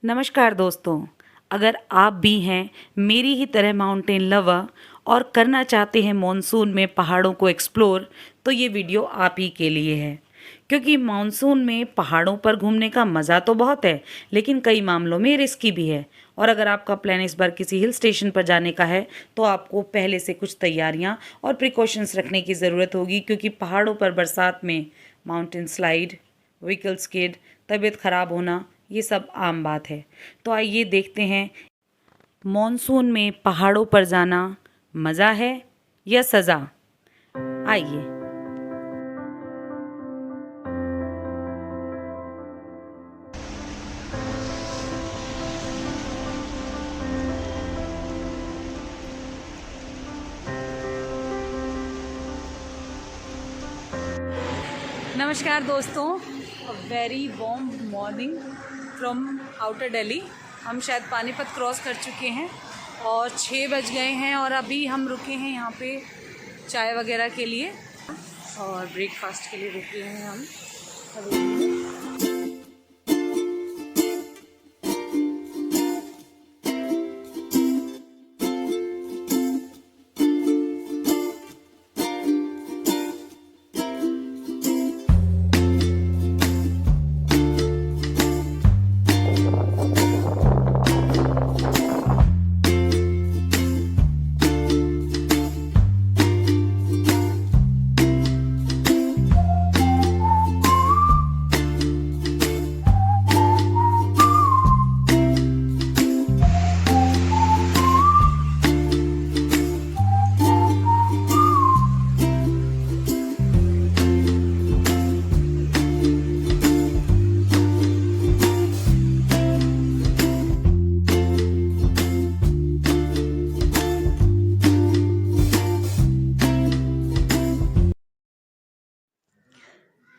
नमस्कार दोस्तों। अगर आप भी हैं मेरी ही तरह माउंटेन लवर और करना चाहते हैं मॉनसून में पहाड़ों को एक्सप्लोर, तो ये वीडियो आप ही के लिए है। क्योंकि मॉनसून में पहाड़ों पर घूमने का मज़ा तो बहुत है, लेकिन कई मामलों में रिस्की भी है। और अगर आपका प्लान इस बार किसी हिल स्टेशन पर जाने का है, तो आपको पहले से कुछ तैयारियां और प्रिकॉशंस रखने की ज़रूरत होगी, क्योंकि पहाड़ों पर बरसात में माउंटेन स्लाइड, व्हीकल स्किड, तबीयत ख़राब होना, ये सब आम बात है। तो आइए देखते हैं, मॉनसून में पहाड़ों पर जाना मज़ा है या सज़ा। आइए। नमस्कार दोस्तों, very warm morning from outer Delhi. हम शायद पानीपत क्रॉस कर चुके हैं और 6 बज गए हैं और अभी हम रुके हैं यहाँ पे चाय वगैरह के लिए और ब्रेकफास्ट के लिए रुके हैं हम अभी।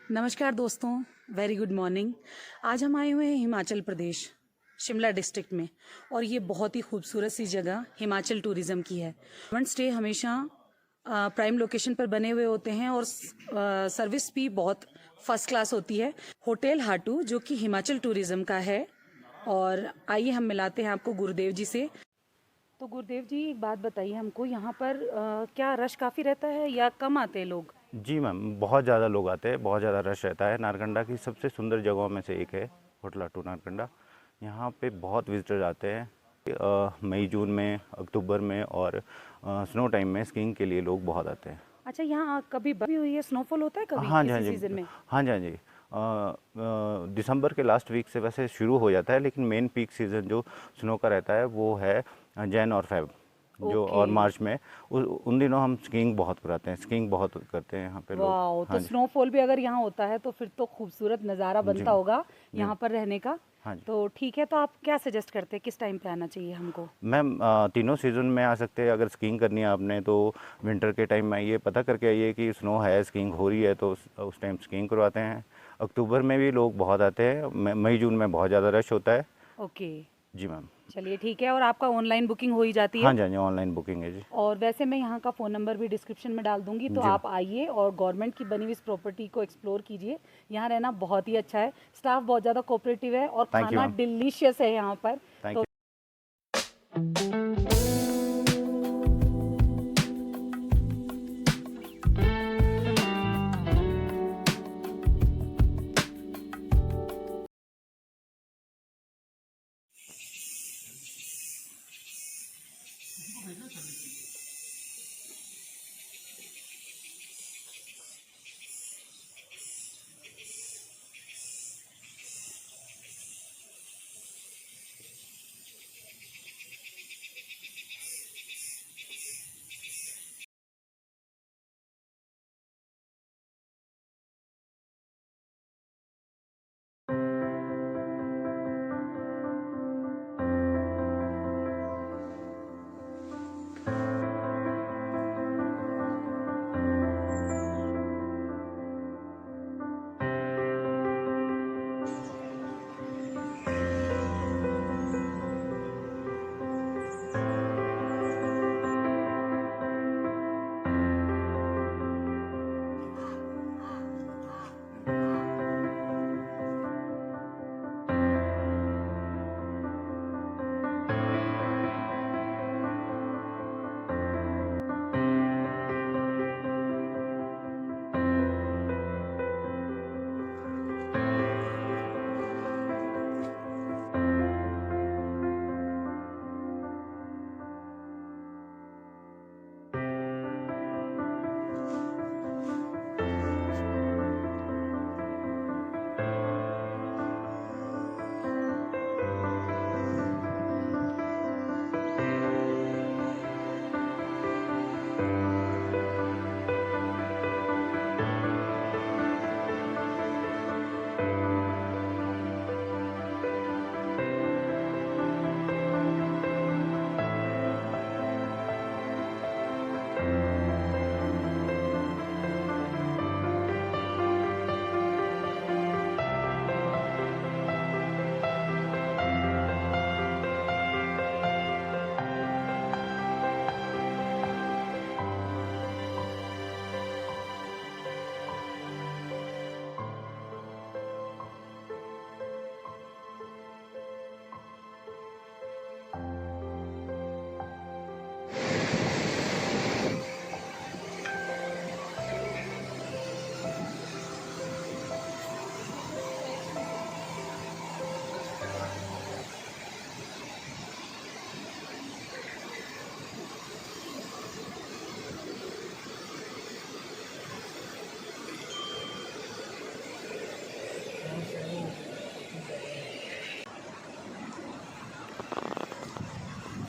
नमस्कार दोस्तों, वेरी गुड मॉर्निंग। आज हम आए हुए हैं हिमाचल प्रदेश, शिमला डिस्ट्रिक्ट में, और ये बहुत ही खूबसूरत सी जगह हिमाचल टूरिज्म की है। वन स्टे हमेशा प्राइम लोकेशन पर बने हुए होते हैं और सर्विस भी बहुत फर्स्ट क्लास होती है। होटल हाटू, जो कि हिमाचल टूरिज्म का है। और आइए हम मिलाते हैं आपको गुरुदेव जी से। तो गुरुदेव जी, एक बात बताइए हमको, यहाँ पर क्या रश काफ़ी रहता है या कम आते हैं लोग? जी मैम, बहुत ज़्यादा लोग आते हैं, बहुत ज़्यादा रश रहता है। नारकंडा की सबसे सुंदर जगहों में से एक है होटल हाटू नारकंडा। यहाँ पे बहुत विजिटर्स आते हैं। मई जून में, अक्टूबर में और स्नो टाइम में स्कीइंग के लिए लोग बहुत आते हैं। अच्छा, यहाँ कभी बर्फ भी हुई है, स्नोफॉल होता है कभी हाँ जी, हाँ किसी जी। सीजन में? हाँ जी, हाँ जी। दिसंबर के लास्ट वीक से वैसे शुरू हो जाता है, लेकिन मेन पीक सीज़न जो स्नो का रहता है वो है जैन और फेब जो ओके। और मार्च में। उन दिनों हम स्कीइंग बहुत कराते हैं, स्कीइंग बहुत करते हैं यहाँ पे लोग। वाह, तो हाँ जी। स्नोफॉल भी अगर यहाँ होता है तो फिर तो खूबसूरत नज़ारा जी बनता मैम। होगा जी मैम। यहाँ पर रहने का। हाँ जी। तो ठीक है, तो आप क्या सजेस्ट करते हैं, किस टाइम पे आना चाहिए हमको? मैम, तीनों सीज़न में आ सकते हैं। अगर स्कीइंग करनी है आपने तो विंटर के टाइम में आइए, पता करके आइए कि स्नो है, स्कीइंग हो रही है, तो उस टाइम स्कीइंग करवाते हैं। अक्टूबर में भी लोग बहुत आते हैं। मई जून में बहुत ज़्यादा रश होता है। ओके, जी मैम। चलिए ठीक है। और आपका ऑनलाइन बुकिंग हो ही जाती हाँ है? जी, हाँ जी, ऑनलाइन बुकिंग है जी। और वैसे मैं यहाँ का फ़ोन नंबर भी डिस्क्रिप्शन में डाल दूंगी, तो जी मैम। आप आइए और गवर्नमेंट की बनी हुई इस प्रॉपर्टी को एक्सप्लोर कीजिए। यहाँ रहना बहुत ही अच्छा है, स्टाफ बहुत ज़्यादा कोऑपरेटिव है और थैंक यू खाना मैम। डिलीशियस है यहाँ पर। थैंक तो यू।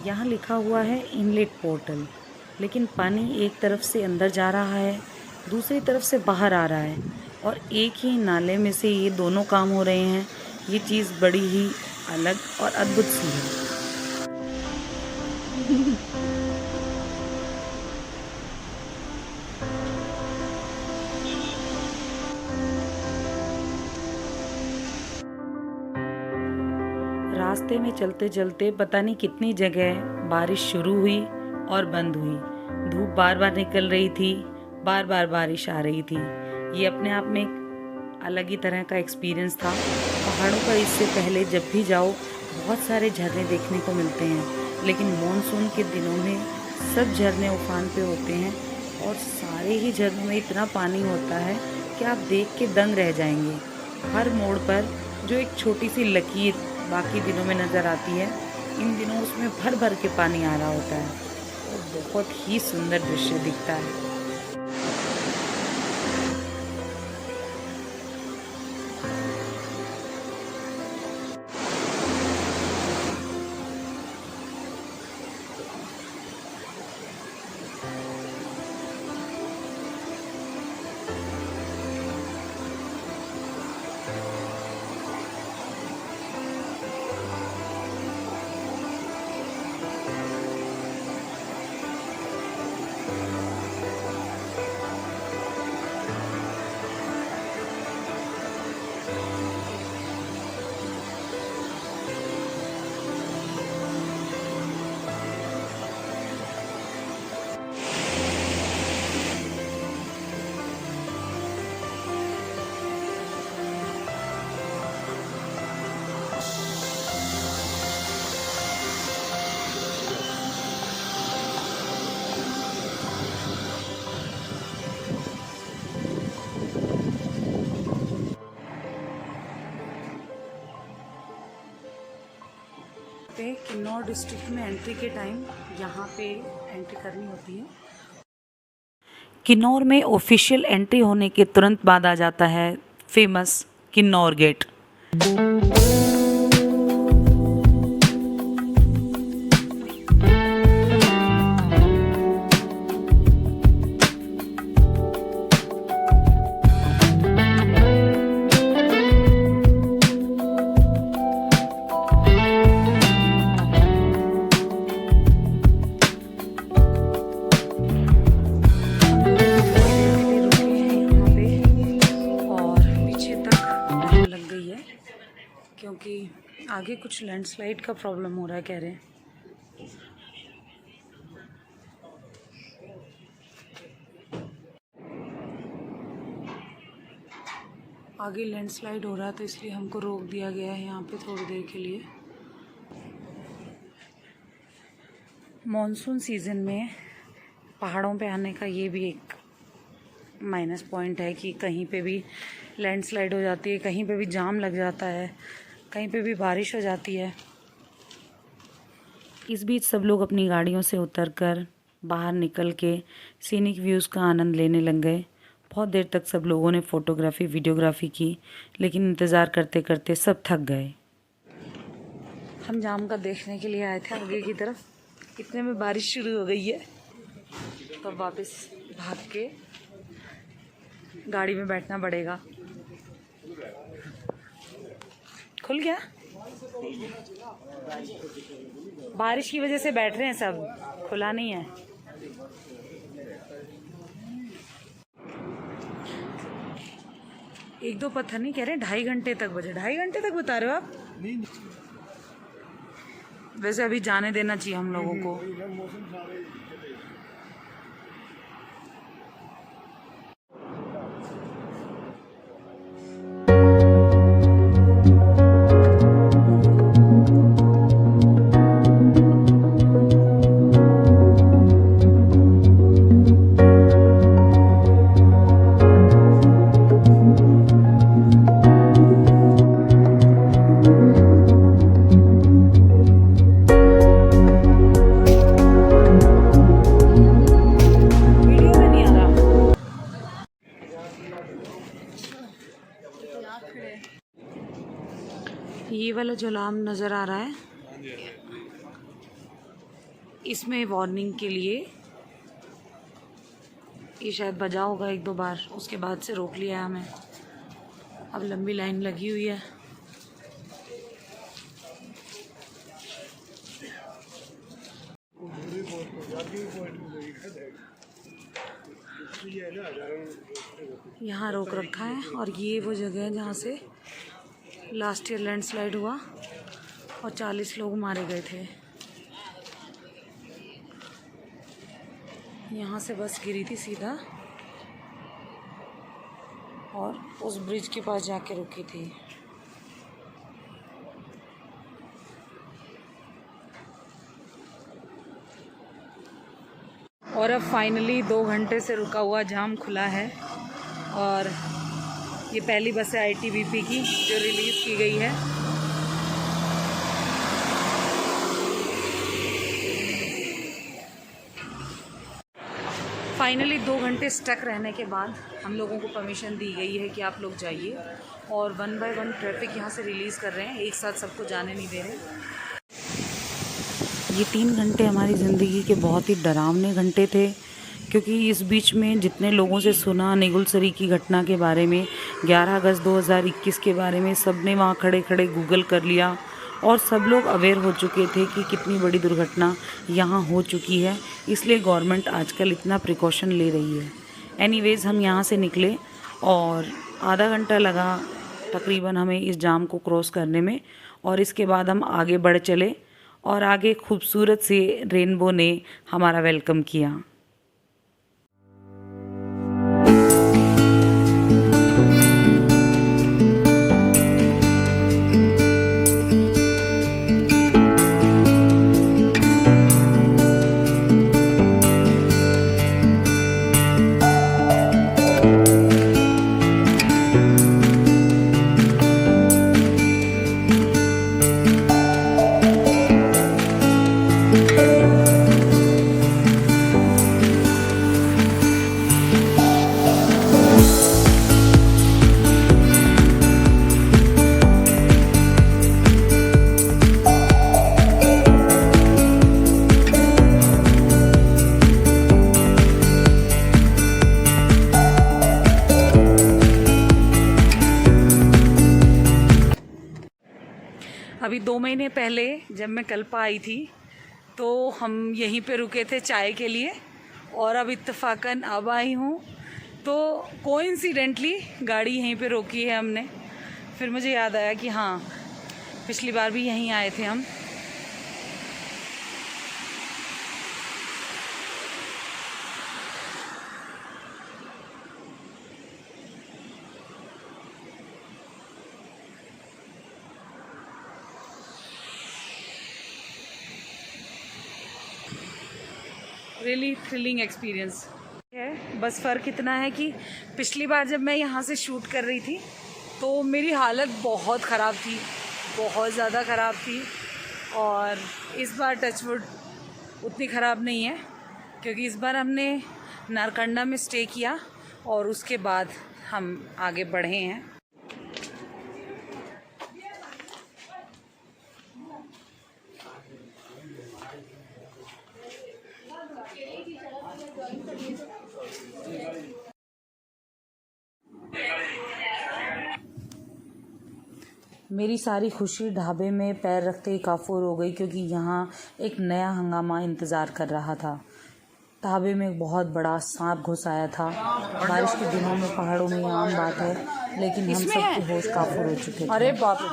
यहाँ लिखा हुआ है इनलेट पोर्टल, लेकिन पानी एक तरफ से अंदर जा रहा है, दूसरी तरफ से बाहर आ रहा है और एक ही नाले में से ये दोनों काम हो रहे हैं। ये चीज़ बड़ी ही अलग और अद्भुत सी है। रास्ते में चलते चलते पता नहीं कितनी जगह बारिश शुरू हुई और बंद हुई। धूप बार बार निकल रही थी, बार बार बारिश आ रही थी। ये अपने आप में एक अलग ही तरह का एक्सपीरियंस था। पहाड़ों पर इससे पहले जब भी जाओ बहुत सारे झरने देखने को मिलते हैं, लेकिन मॉनसून के दिनों में सब झरने उफान पे होते हैं और सारे ही झरनों में इतना पानी होता है कि आप देख के दंग रह जाएंगे। हर मोड़ पर जो एक छोटी सी लकीर बाकी दिनों में नज़र आती है, इन दिनों उसमें भर भर के पानी आ रहा होता है और बहुत ही सुंदर दृश्य दिखता है। किन्नौर डिस्ट्रिक्ट में एंट्री के टाइम यहाँ पे एंट्री करनी होती है। किन्नौर में ऑफिशियल एंट्री होने के तुरंत बाद आ जाता है फेमस किन्नौर गेट। क्योंकि आगे कुछ लैंडस्लाइड का प्रॉब्लम हो रहा है कह रहे हैं। आगे लैंडस्लाइड हो रहा है तो इसलिए हमको रोक दिया गया है यहाँ पे थोड़ी देर के लिए। मॉनसून सीज़न में पहाड़ों पे आने का ये भी एक माइनस पॉइंट है कि कहीं पे भी लैंडस्लाइड हो जाती है, कहीं पे भी जाम लग जाता है, कहीं पे भी बारिश हो जाती है। इस बीच सब लोग अपनी गाड़ियों से उतरकर बाहर निकल के सीनिक व्यूज़ का आनंद लेने लग गए। बहुत देर तक सब लोगों ने फ़ोटोग्राफी वीडियोग्राफी की, लेकिन इंतज़ार करते करते सब थक गए। हम जाम का देखने के लिए आए थे आगे की तरफ, इतने में बारिश शुरू हो गई है तो वापस भाग के गाड़ी में बैठना पड़ेगा। खुल गया, बारिश की वजह से बैठ रहे हैं सब, खुला नहीं है। एक दो पत्थर नहीं कह रहे, 2.5 घंटे तक बचे। 2.5 घंटे तक बता रहे हो आप? वैसे अभी जाने देना चाहिए हम लोगों को। ये वाला झोलाम नज़र आ रहा है, इसमें वार्निंग के लिए ये शायद बजा होगा एक दो बार, उसके बाद से रोक लिया हमें। अब लंबी लाइन लगी हुई है। यहाँ रोक रखा है और ये वो जगह है जहाँ से लास्ट ईयर लैंडस्लाइड हुआ और 40 लोग मारे गए थे। यहाँ से बस गिरी थी सीधा और उस ब्रिज के पास जाके रुकी थी। और अब फाइनली 2 घंटे से रुका हुआ जाम खुला है और ये पहली बस है आईटीबीपी की जो रिलीज़ की गई है। फाइनली 2 घंटे स्टक रहने के बाद हम लोगों को परमिशन दी गई है कि आप लोग जाइए, और 1 बाय 1 ट्रैफिक यहाँ से रिलीज़ कर रहे हैं, एक साथ सबको जाने नहीं दे रहे। ये 3 घंटे हमारी ज़िंदगी के बहुत ही डरावने घंटे थे, क्योंकि इस बीच में जितने लोगों से सुना नेगुलसरी की घटना के बारे में, 11 अगस्त 2021 के बारे में, सब ने वहाँ खड़े खड़े गूगल कर लिया और सब लोग अवेयर हो चुके थे कि कितनी बड़ी दुर्घटना यहाँ हो चुकी है। इसलिए गवर्नमेंट आजकल इतना प्रिकॉशन ले रही है। एनीवेज़ हम यहाँ से निकले और आधा घंटा लगा तकरीबन हमें इस जाम को क्रॉस करने में, और इसके बाद हम आगे बढ़ चले और आगे खूबसूरत से रेनबो ने हमारा वेलकम किया। अभी 2 महीने पहले जब मैं कल्पा आई थी तो हम यहीं पे रुके थे चाय के लिए, और अब इत्तेफाकन अब आई हूँ तो कोइंसिडेंटली गाड़ी यहीं पे रोकी है हमने। फिर मुझे याद आया कि हाँ, पिछली बार भी यहीं आए थे हम। रियली थ्रिलिंग एक्सपीरियंस है। बस फ़र्क इतना है कि पिछली बार जब मैं यहाँ से शूट कर रही थी तो मेरी हालत बहुत ख़राब थी, बहुत ज़्यादा ख़राब थी, और इस बार टचवुड उतनी ख़राब नहीं है, क्योंकि इस बार हमने नारकंडा में स्टे किया और उसके बाद हम आगे बढ़े हैं। मेरी सारी खुशी ढाबे में पैर रखते ही काफूर हो गई, क्योंकि यहाँ एक नया हंगामा इंतज़ार कर रहा था। ढाबे में एक बहुत बड़ा सांप घुस आया था। बारिश के दिनों में पहाड़ों में आम बात है, लेकिन हम सबके होश काफूर हो चुके थे। अरे बाप रे,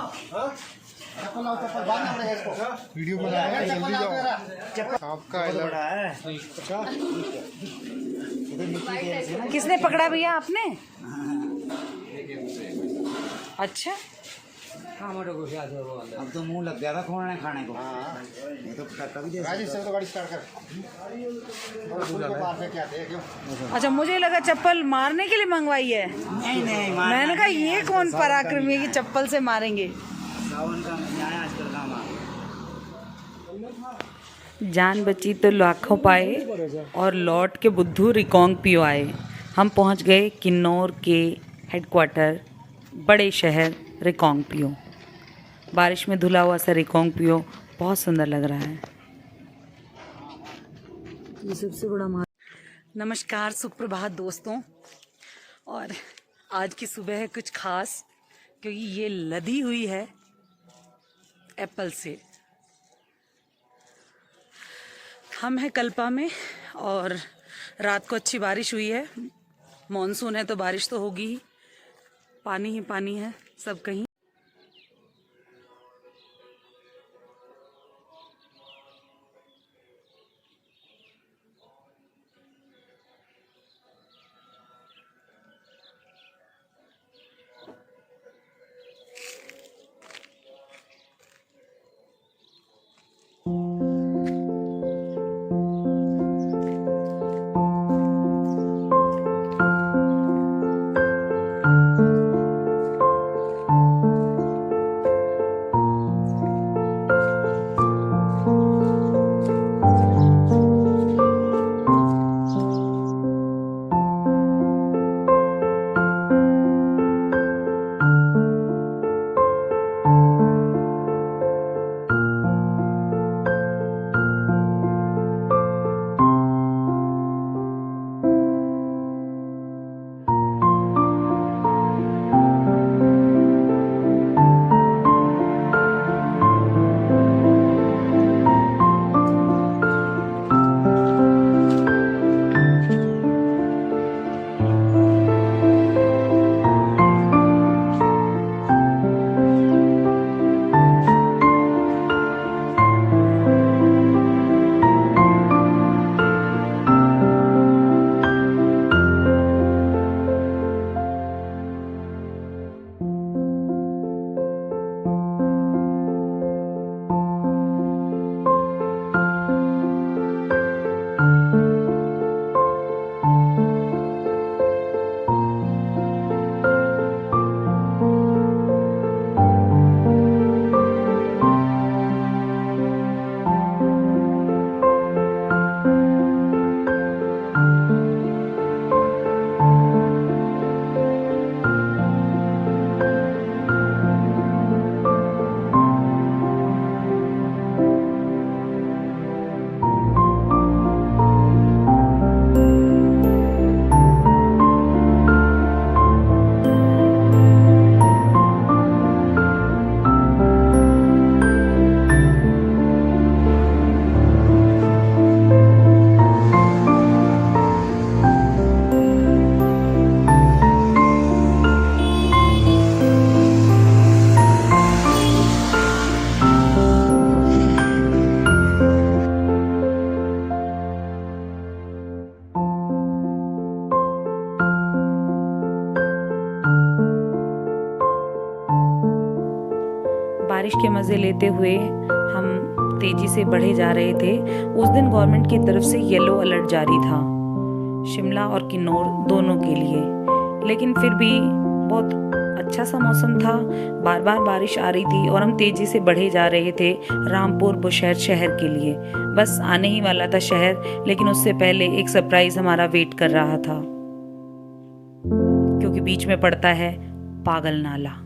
वीडियो बना रहे हैं, जल्दी जाओ। आपका किसने पकड़ा भैया? आपने? अच्छा, अब तो मुंह लग गया था खोलने खाने को। नहीं तो कभी दे तो गाड़ी स्टार्ट कर। अच्छा, मुझे लगा चप्पल मारने के लिए मंगवाई है। नहीं नहीं, मैंने कहा ये कौन पराक्रमी है कि चप्पल से मारेंगे। सावन का महीना है आजकल का हमारा। जान बची तो लाखों पाए, और लौट के बुद्धू रिकांगपियो आए। हम पहुंच गए किन्नौर के हेडक्वार्टर, बड़े शहर रिकांगपियो। बारिश में धुला हुआ सा रिकांगपियो बहुत सुंदर लग रहा है। ये सबसे बड़ा नमस्कार, सुप्रभात दोस्तों। और आज की सुबह है कुछ खास, क्योंकि ये लदी हुई है एप्पल से। हम हैं कल्पा में और रात को अच्छी बारिश हुई है। मॉनसून है तो बारिश तो होगी ही, पानी ही पानी है सब कहीं। बारिश के मज़े लेते हुए हम तेज़ी से बढ़े जा रहे थे। उस दिन गवर्नमेंट की तरफ से येलो अलर्ट जारी था शिमला और किन्नौर दोनों के लिए, लेकिन फिर भी बहुत अच्छा सा मौसम था। बार बार बारिश आ रही थी और हम तेज़ी से बढ़े जा रहे थे रामपुर बुशहर शहर के लिए। बस आने ही वाला था शहर, लेकिन उससे पहले एक सरप्राइज़ हमारा वेट कर रहा था, क्योंकि बीच में पड़ता है पागल नाला।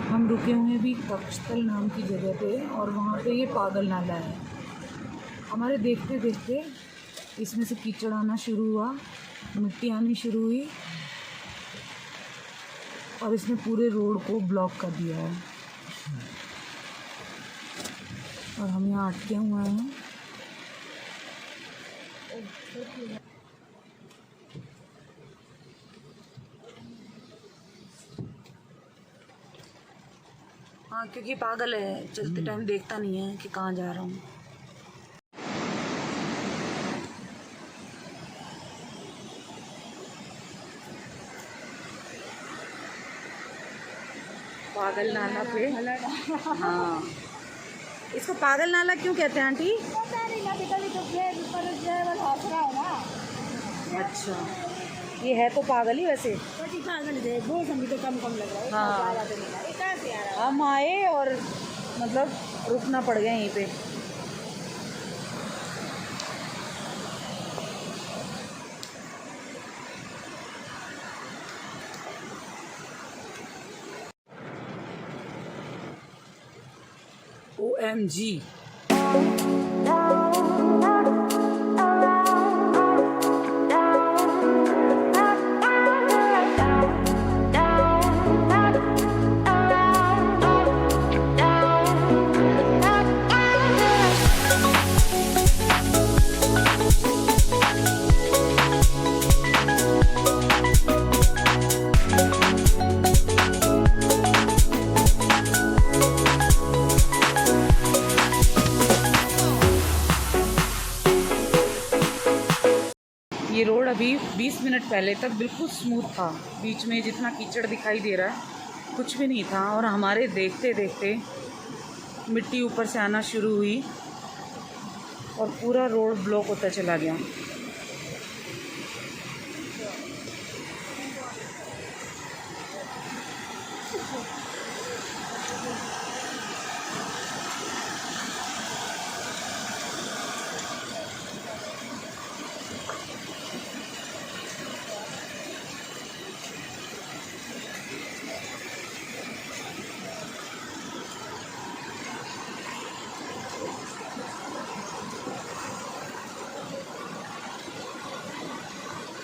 हम रुके हुए भी तक्षस्थल नाम की जगह पे, और वहाँ पे ये पागल नाला है। हमारे देखते देखते इसमें से कीचड़ आना शुरू हुआ, मिट्टी आनी शुरू हुई और इसने पूरे रोड को ब्लॉक कर दिया है और हम यहाँ अटके हुए हैं। हाँ, क्योंकि पागल है, चलते टाइम देखता नहीं है कि कहाँ जा रहा हूँ। पागल नाला पे, हाँ, इसको पागल नाला क्यों कहते हैं आंटी? अच्छा, ये है तो पागल ही वैसे। पागल है, बहुत तो कम लग रहा है। हाँ, हम आए और मतलब रुकना पड़ गया यहीं पे। OMG। ये रोड अभी 20 मिनट पहले तक बिल्कुल स्मूथ था, बीच में जितना कीचड़ दिखाई दे रहा है कुछ भी नहीं था, और हमारे देखते देखते मिट्टी ऊपर से आना शुरू हुई और पूरा रोड ब्लॉक होता चला गया।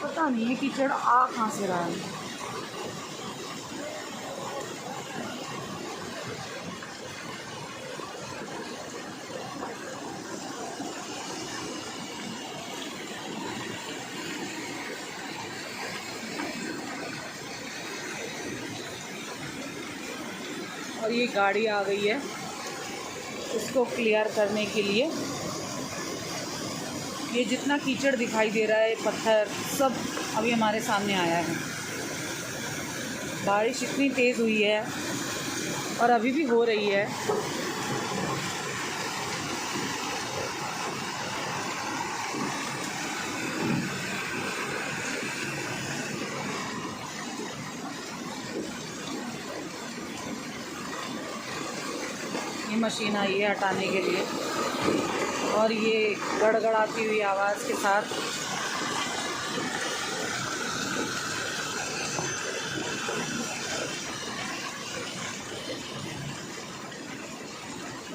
पता नहीं है कीचड़ आ कहाँ से रहा है। और ये गाड़ी आ गई है इसको क्लियर करने के लिए। ये जितना कीचड़ दिखाई दे रहा है, पत्थर सब अभी हमारे सामने आया है। बारिश इतनी तेज़ हुई है और अभी भी हो रही है। ये मशीन आई है हटाने के लिए, और ये गड़गड़ाती हुई आवाज़ के साथ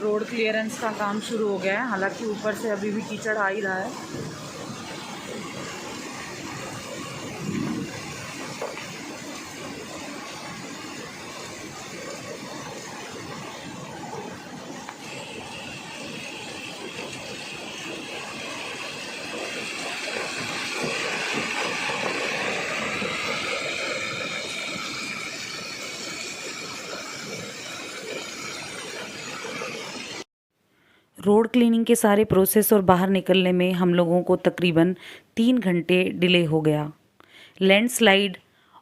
रोड क्लियरेंस का काम शुरू हो गया है। हालांकि ऊपर से अभी भी कीचड़ आ ही रहा है। रोड क्लीनिंग के सारे प्रोसेस और बाहर निकलने में हम लोगों को तकरीबन 3 घंटे डिले हो गया। लैंडस्लाइड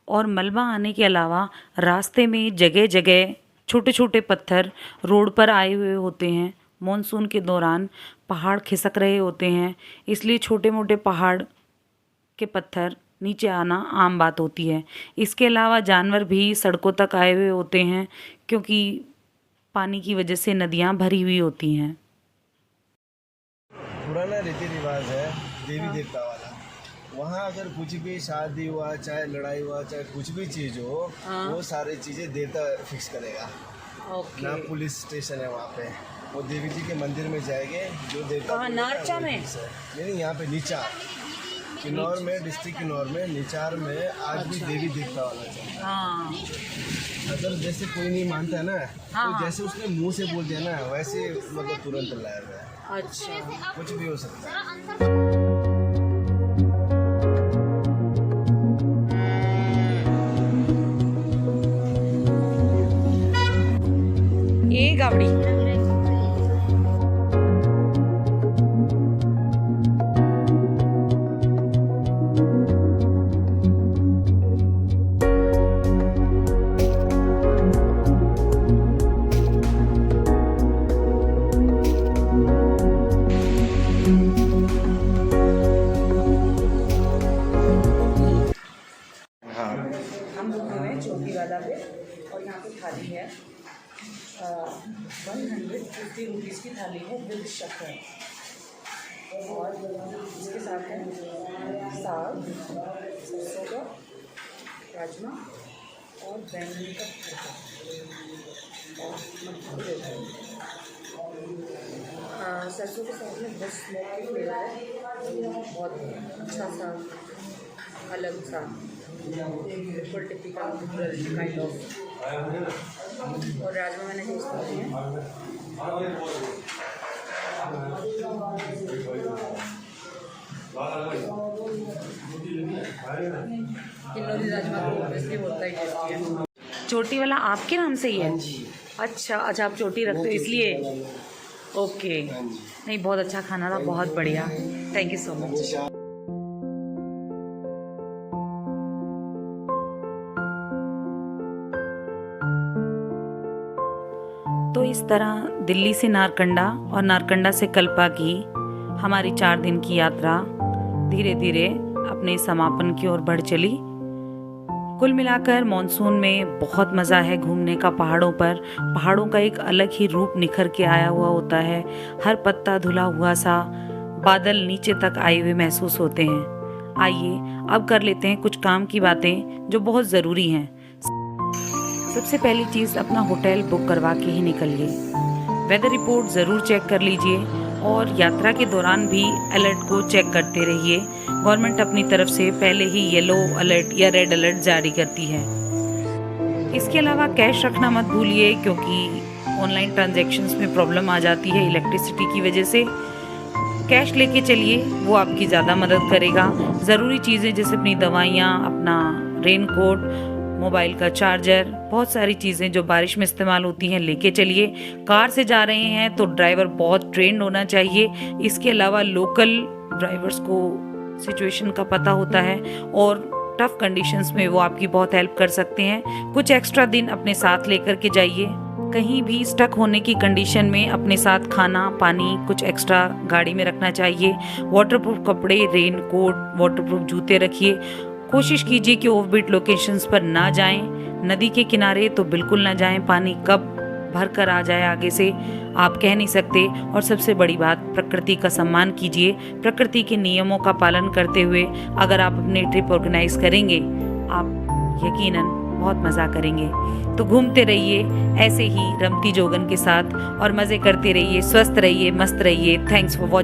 और मलबा आने के अलावा रास्ते में जगह जगह छोटे छोटे पत्थर रोड पर आए हुए होते हैं। मॉनसून के दौरान पहाड़ खिसक रहे होते हैं, इसलिए छोटे मोटे पहाड़ के पत्थर नीचे आना आम बात होती है। इसके अलावा जानवर भी सड़कों तक आए हुए होते हैं, क्योंकि पानी की वजह से नदियाँ भरी हुई होती हैं। पुराना रीति रिवाज है देवी देवता वाला। वहाँ अगर कुछ भी शादी हुआ, चाहे लड़ाई हुआ, चाहे कुछ भी चीज़ हो, वो सारी चीज़ें देवता फिक्स करेगा। ना पुलिस स्टेशन है वहाँ पे, वो देवी जी के मंदिर में जाएंगे, जो देवता कहाँ, नारचा में? नहीं, यहाँ पे निचार किन्नौर में, डिस्ट्रिक्ट किन्नौर में निचार में आज भी देवी देवता वाला चलता है। हाँ, अगर जैसे कोई नहीं मानता है ना, हाँ, तो जैसे उसने मुंह से बोल दिया ना, वैसे मतलब तुरंत लाया हुआ है। अच्छा। कुछ भी हो सकता है। ये गावड़ी हम लोग हुए हैं चौकी वाला पे, और यहाँ पे थाली है 150 रुपीज़ की थाली है विद शक्कर, और इसके साथ है साग, सरसों का, राजमा और बैंगन का भरता और मटकी देता है। सरसों के साथ में बस स्मोकी फ्लेवर है, बहुत अच्छा सा अलग सा बिल्कुल टिपिकल काइंड ऑफ। और राजमा मैंने टेस्ट किए हैं, किन्नौरी राजमा तो ऑब्वियसली होता ही टेस्टी है। चोटी वाला आपके नाम से ही है? अच्छा अच्छा, आप चोटी रखते हो इसलिए। ओके, नहीं बहुत अच्छा खाना था, बहुत बढ़िया, थैंक यू सो मच। तो इस तरह दिल्ली से नारकंडा और नारकंडा से कल्पा की हमारी 4 दिन की यात्रा धीरे धीरे अपने समापन की ओर बढ़ चली। कुल मिलाकर मॉनसून में बहुत मज़ा है घूमने का पहाड़ों पर। पहाड़ों का एक अलग ही रूप निखर के आया हुआ होता है, हर पत्ता धुला हुआ सा, बादल नीचे तक आए हुए महसूस होते हैं। आइए अब कर लेते हैं कुछ काम की बातें जो बहुत ज़रूरी हैं। सबसे पहली चीज़, अपना होटल बुक करवा के ही निकलिए। वेदर रिपोर्ट ज़रूर चेक कर लीजिए और यात्रा के दौरान भी अलर्ट को चेक करते रहिए। गवर्नमेंट अपनी तरफ से पहले ही येलो अलर्ट या रेड अलर्ट जारी करती है। इसके अलावा कैश रखना मत भूलिए, क्योंकि ऑनलाइन ट्रांजैक्शंस में प्रॉब्लम आ जाती है इलेक्ट्रिसिटी की वजह से। कैश लेके चलिए, वो आपकी ज़्यादा मदद करेगा। ज़रूरी चीज़ें जैसे अपनी दवाइयाँ, अपना रेनकोट, मोबाइल का चार्जर, बहुत सारी चीज़ें जो बारिश में इस्तेमाल होती हैं लेके चलिए। कार से जा रहे हैं तो ड्राइवर बहुत ट्रेंड होना चाहिए। इसके अलावा लोकल ड्राइवर्स को सिचुएशन का पता होता है और टफ कंडीशंस में वो आपकी बहुत हेल्प कर सकते हैं। कुछ एक्स्ट्रा दिन अपने साथ लेकर के जाइए। कहीं भी स्टक होने की कंडीशन में अपने साथ खाना पानी कुछ एक्स्ट्रा गाड़ी में रखना चाहिए। वाटरप्रूफ कपड़े, रेनकोट, वाटरप्रूफ जूते रखिए। कोशिश कीजिए कि ऑफबीट लोकेशंस पर ना जाएं। नदी के किनारे तो बिल्कुल ना जाएं, पानी कब भर कर आ जाए आगे से आप कह नहीं सकते। और सबसे बड़ी बात, प्रकृति का सम्मान कीजिए। प्रकृति के नियमों का पालन करते हुए अगर आप अपनी ट्रिप ऑर्गेनाइज करेंगे, आप यकीनन बहुत मज़ा करेंगे। तो घूमते रहिए ऐसे ही रमती जोगन के साथ और मज़े करते रहिए, स्वस्थ रहिए, मस्त रहिए। Thanks for watching.